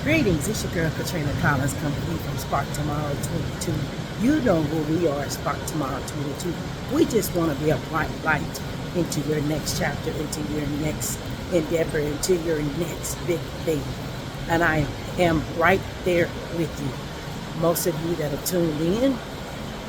Greetings, it's your girl Katrina Collins coming to you from Spark Tomorrow 22. You know who we are at Spark Tomorrow 22. We just want to be a bright light into your next chapter, into your next endeavor, into your next big thing. And I am right there with you. Most of you that are tuned in,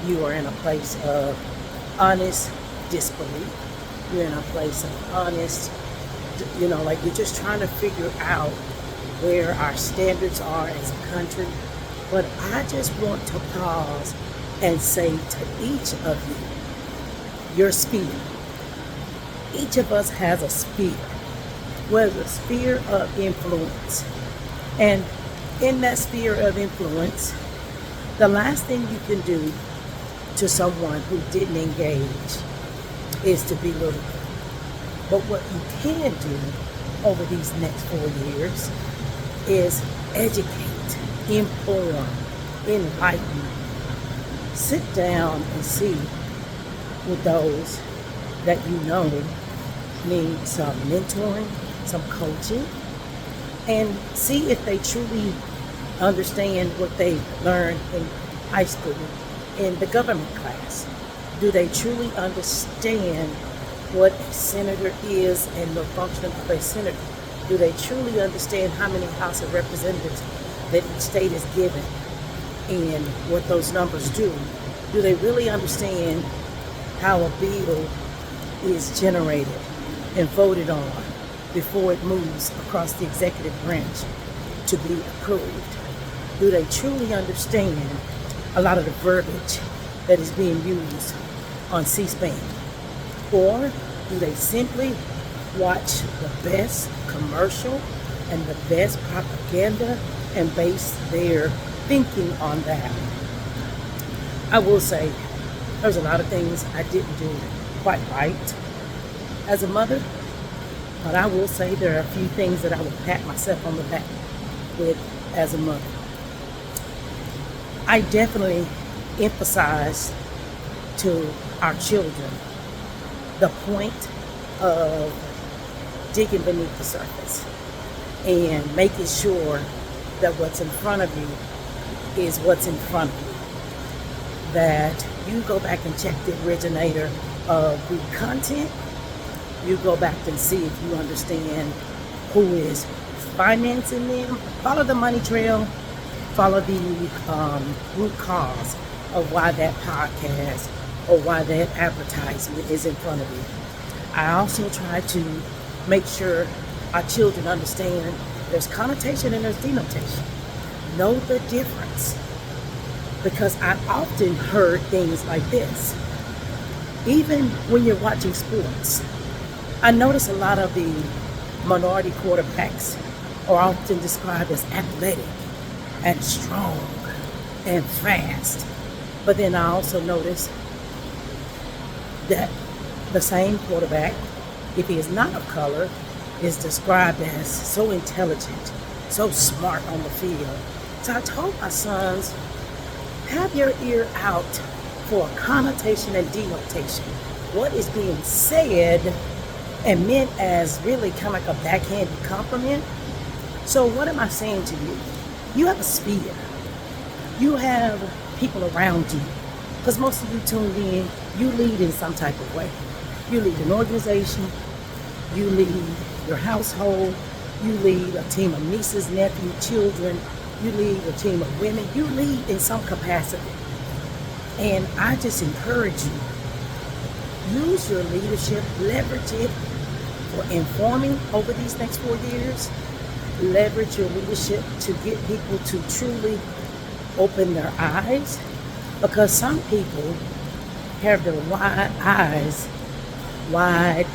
you are in a place of honest disbelief. You're in a place of honest, like you're just trying to figure out where our standards are as a country. But I just want to pause and say to each of you, your sphere. Each of us has a sphere. Where's a sphere of influence. And in that sphere of influence, the last thing you can do to someone who didn't engage is to belittle them. But what you can do over these next 4 years is educate, inform, enlighten. Sit down and see with those that you know need some mentoring, some coaching, and see if they truly understand what they learned in high school, in the government class. Do they truly understand what a senator is and the function of a senator? Do they truly understand how many House of Representatives that each state is given and what those numbers do? Do they really understand how a bill is generated and voted on before it moves across the executive branch to be approved? Do they truly understand a lot of the verbiage that is being used on C-SPAN? Or do they simply watch the best commercial and the best propaganda and base their thinking on that? I will say there's a lot of things I didn't do quite right as a mother, but I will say there are a few things that I would pat myself on the back with as a mother. I definitely emphasize to our children the point of digging beneath the surface and making sure that what's in front of you is what's in front of you. That you go back and check the originator of the content. You go back and see if you understand who is financing them. Follow the money trail. Follow the root cause of why that podcast or why that advertisement is in front of you. I also try to make sure our children understand there's connotation and there's denotation. Know the difference. Because I've often heard things like this. Even when you're watching sports, I notice a lot of the minority quarterbacks are often described as athletic and strong and fast. But then I also notice that the same quarterback, if he is not of color, is described as so intelligent, so smart on the field. So I told my sons, have your ear out for connotation and denotation. What is being said and meant as really kind of like a backhanded compliment. So what am I saying to you? You have a sphere. You have people around you. Because most of you tuned in, you lead in some type of way. You lead an organization. You lead your household. You lead a team of nieces, nephews, children. You lead a team of women. You lead in some capacity. And I just encourage you, use your leadership, leverage it for informing over these next 4 years. Leverage your leadership to get people to truly open their eyes. Because some people have their eyes wide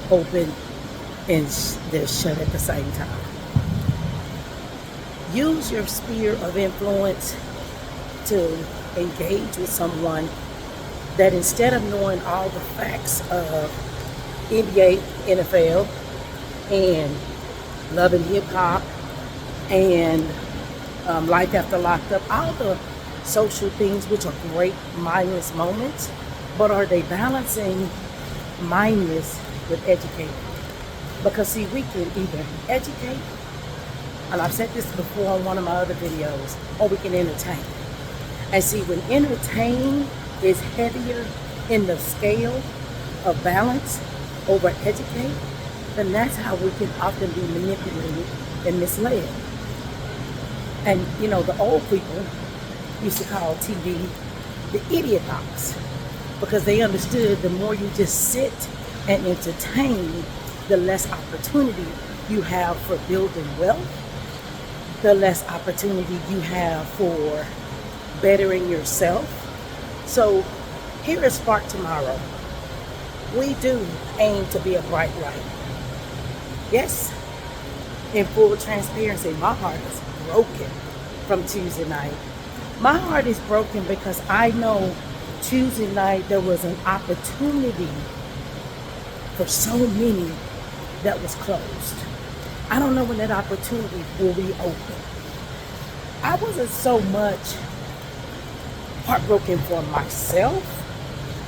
open and they're shut at the same time. Use your sphere of influence to engage with someone that instead of knowing all the facts of NBA, NFL, and Love and Hip Hop, and Life After Locked Up, all the social things which are great mindless moments, but are they balancing mindless with educating? Because see, we can either educate And I've said this before on one of my other videos, or we can entertain. And see, when entertain is heavier in the scale of balance over educate, then that's how we can often be manipulated and misled. And you know, the old people used to call TV the idiot box, because they understood the more you just sit and entertain, the less opportunity you have for building wealth, the less opportunity you have for bettering yourself. So here at Spark Tomorrow, we do aim to be a bright light. Yes, in full transparency, my heart is broken from Tuesday night. My heart is broken because I know Tuesday night there was an opportunity for so many that was closed. I don't know when that opportunity will reopen. I wasn't so much heartbroken for myself.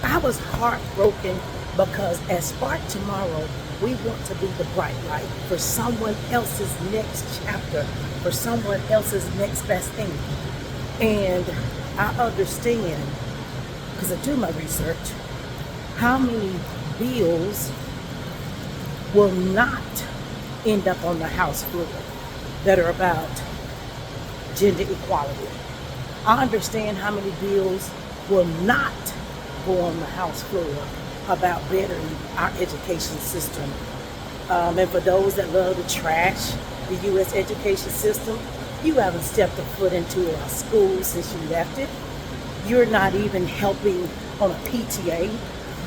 I was heartbroken because at Spark Tomorrow, we want to be the bright light for someone else's next chapter, for someone else's next best thing. And I understand, because I do my research, how many bills will not end up on the House floor that are about gender equality. I understand how many bills will not go on the House floor about bettering our education system. And for those that love to trash the U.S. education system, you haven't stepped a foot into our school since you left it. You're not even helping on a PTA.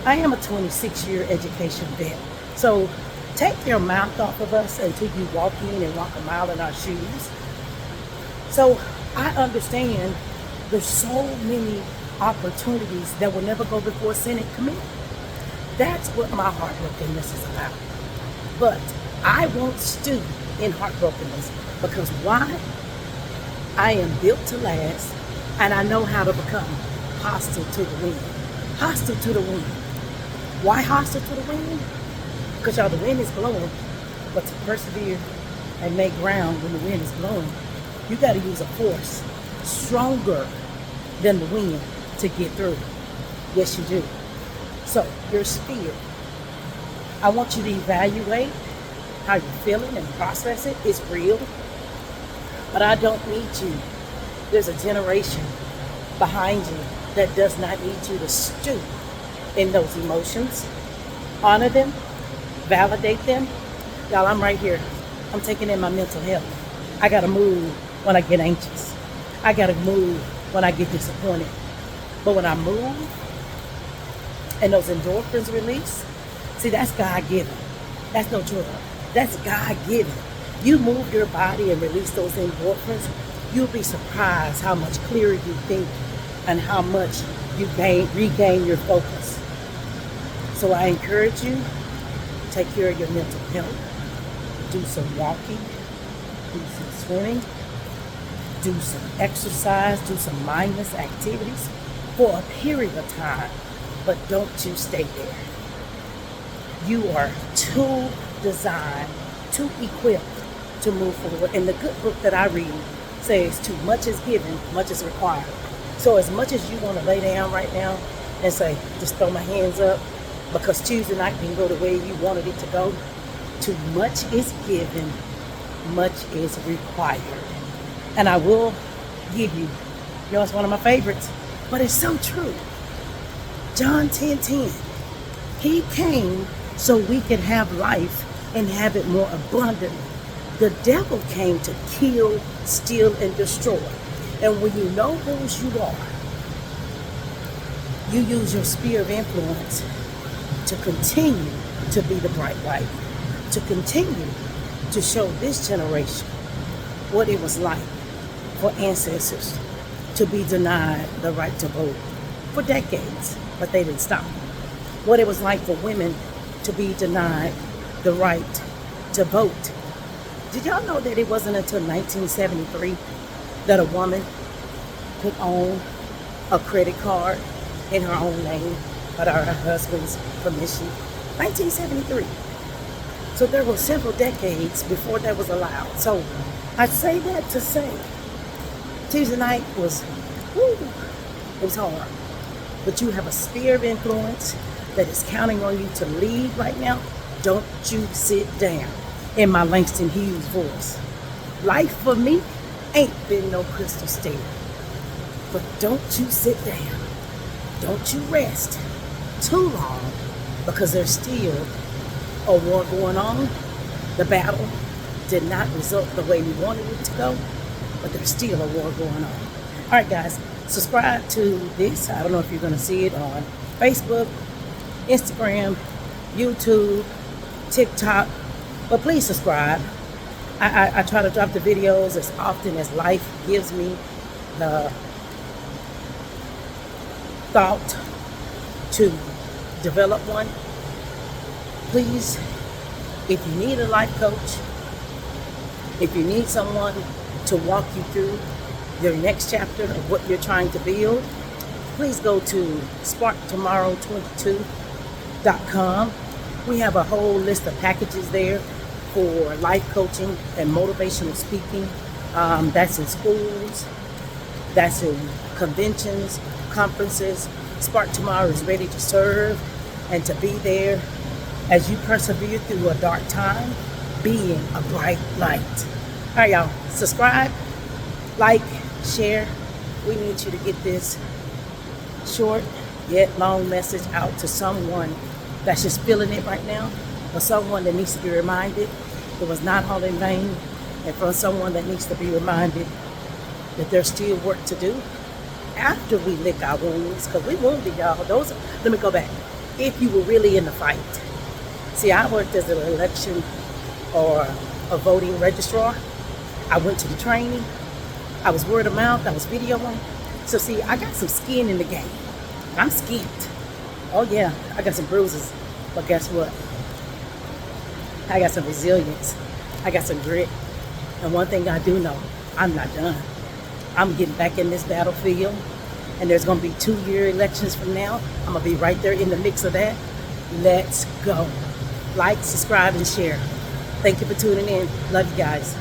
I am a 26-year education vet. So take your mouth off of us until you walk in and walk a mile in our shoes. So I understand there's so many opportunities that will never go before Senate committee. That's what my heartbrokenness is about. But I won't stew in heartbrokenness, because why? I am built to last, and I know how to become hostile to the wind. Hostile to the wind. Why hostile to the wind? Because y'all, the wind is blowing, but to persevere and make ground when the wind is blowing, you got to use a force stronger than the wind to get through. Yes, you do. So your sphere, I want you to evaluate how you're feeling and process it. It's real, but I don't need you. There's a generation behind you that does not need you to stew in those emotions. Honor them, validate them. Y'all, I'm right here. I'm taking in my mental health. I gotta move when I get anxious. I gotta move when I get disappointed. But when I move and those endorphins release, see, that's God-given. That's no drug. That's God-given. You move your body and release those endorphins, you'll be surprised how much clearer you think and how much you regain your focus. So I encourage you, take care of your mental health. Do some walking, do some swimming, do some exercise, do some mindless activities for a period of time, but don't you stay there. You are too designed, too equipped to move forward. And the good book that I read says, too much is given, much is required. So as much as you want to lay down right now and say, just throw my hands up, because Tuesday night didn't go the way you wanted it to go, too much is given, much is required. And I will give you, it's one of my favorites, but it's so true. John 10:10. He came so we could have life and have it more abundantly. The devil came to kill, steal, and destroy. And when you know whose you are, you use your sphere of influence to continue to be the bright light, to continue to show this generation what it was like for ancestors to be denied the right to vote for decades, but they didn't stop. What it was like for women to be denied the right to vote. Did y'all know that it wasn't until 1973 that a woman could own a credit card in her own name without her husband's permission? 1973. So there were several decades before that was allowed. So I say that to say Tuesday night was, woo, it was hard. But you have a sphere of influence that is counting on you to lead right now. Don't you sit down. In my Langston Hughes voice. Life for me ain't been no crystal stair. But don't you sit down. Don't you rest too long, because there's still a war going on. The battle did not result the way we wanted it to go, but there's still a war going on. All right, guys, subscribe to this. I don't know if you're going to see it on Facebook, Instagram, YouTube, TikTok, but please subscribe. I try to drop the videos as often as life gives me the thought to develop one. Please, if you need a life coach, if you need someone to walk you through your next chapter of what you're trying to build, please go to Tomorrow22.com. We have a whole list of packages there for life coaching and motivational speaking. That's in schools, that's in conventions, conferences. Spark Tomorrow is ready to serve and to be there as you persevere through a dark time, being a bright light. All right, y'all, subscribe, like, share. We need you to get this short yet long message out to someone that's just feeling it right now, or someone that needs to be reminded it was not all in vain, and for someone that needs to be reminded that there's still work to do after we lick our wounds, because we wounded, y'all. Let me go back. If you were really in the fight. See, I worked as an election or a voting registrar. I went to the training. I was word of mouth. I was videoing. So see, I got some skin in the game. I'm skint. Oh yeah, I got some bruises. But guess what? I got some resilience. I got some grit. And one thing I do know, I'm not done. I'm getting back in this battlefield. And there's going to be 2-year elections from now. I'm going to be right there in the mix of that. Let's go. Like, subscribe, and share. Thank you for tuning in. Love you guys.